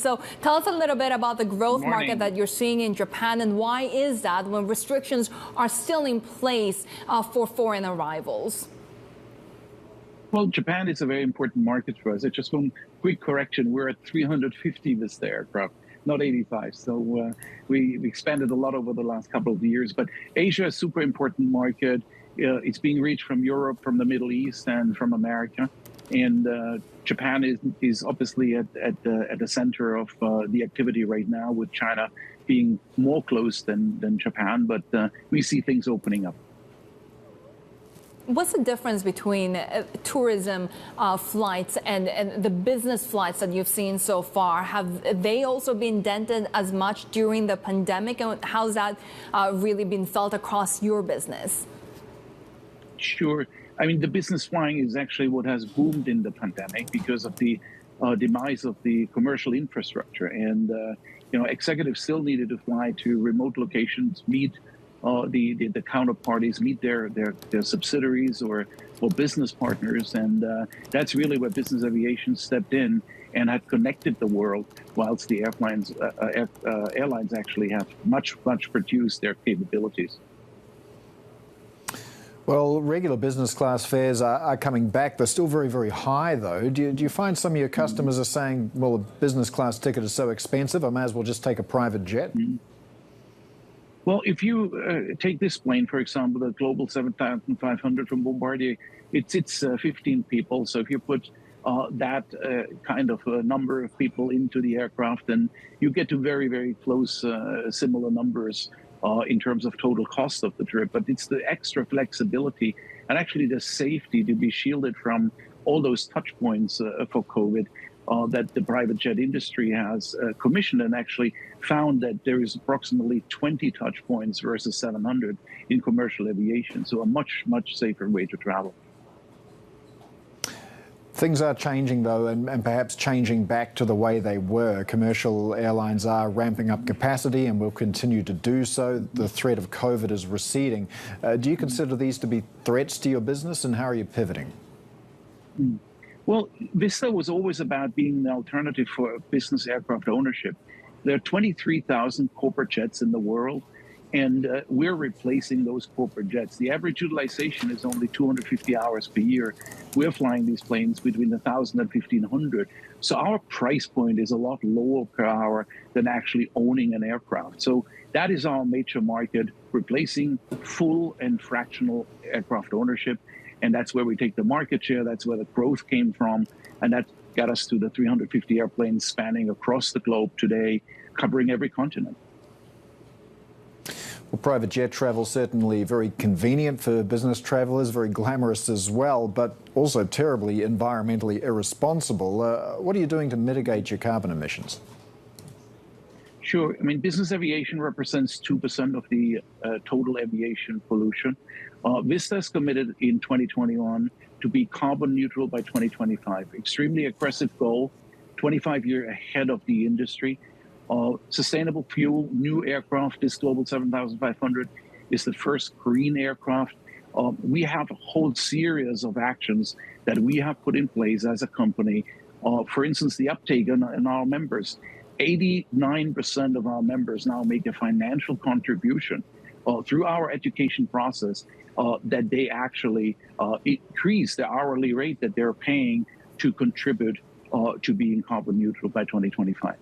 So tell us a little bit about the growth Morning. market that you're seeing in Japan, and why is that when restrictions are still in place for foreign arrivals? Well, Japan is a very important market for us. Just one quick correction, we're at 350 Vista aircraft, not 85. So we expanded a lot over the last couple of years. But Asia is a super important market. It's being reached from Europe, from the Middle East, and from America. And Japan is obviously at the center of the activity right now, with China being more closed than Japan. But we see things opening up. What's the difference between tourism flights and the business flights that you've seen so far? Have they also been dented as much during the pandemic? And how's that really been felt across your business? Sure. I mean, the business flying is actually what has boomed in the pandemic because of the demise of the commercial infrastructure. And, executives still needed to fly to remote locations, meet the counterparties, meet their subsidiaries or business partners. And that's really where business aviation stepped in and had connected the world, whilst the airlines actually have much reduced their capabilities. Well, regular business class fares are coming back. They're still very, very high, though. Do you find some of your customers are saying, well, a business class ticket is so expensive, I may as well just take a private jet? Well, if you take this plane, for example, the Global 7500 from Bombardier, it's 15 people. So if you put that kind of a number of people into the aircraft, then you get to very, very close similar numbers in terms of total cost of the trip. But it's the extra flexibility and actually the safety to be shielded from all those touch points for COVID that the private jet industry has commissioned, and actually found that there is approximately 20 touch points versus 700 in commercial aviation. So a much safer way to travel. Things are changing, though, and perhaps changing back to the way they were. Commercial airlines are ramping up capacity and will continue to do so. The threat of COVID is receding. Do you consider these to be threats to your business, and how are you pivoting? Well, Vista was always about being an alternative for business aircraft ownership. There are 23,000 corporate jets in the world, and we're replacing those corporate jets. The average utilization is only 250 hours per year. We're flying these planes between 1,000 and 1,500. So our price point is a lot lower per hour than actually owning an aircraft. So that is our major market, replacing full and fractional aircraft ownership. And that's where we take the market share. That's where the growth came from. And that got us to the 350 airplanes spanning across the globe today, covering every continent. Well, private jet travel certainly very convenient for business travelers, very glamorous as well, but also terribly environmentally irresponsible. What are you doing to mitigate your carbon emissions? Sure. I mean, business aviation represents 2% of the total aviation pollution. Vista is committed in 2021 to be carbon neutral by 2025. Extremely aggressive goal, 25 years ahead of the industry. Sustainable fuel, new aircraft. This Global 7500 is the first green aircraft. We have a whole series of actions that we have put in place as a company. For instance, the uptake in our members. 89% of our members now make a financial contribution through our education process that they actually increase the hourly rate that they're paying to contribute to being carbon neutral by 2025.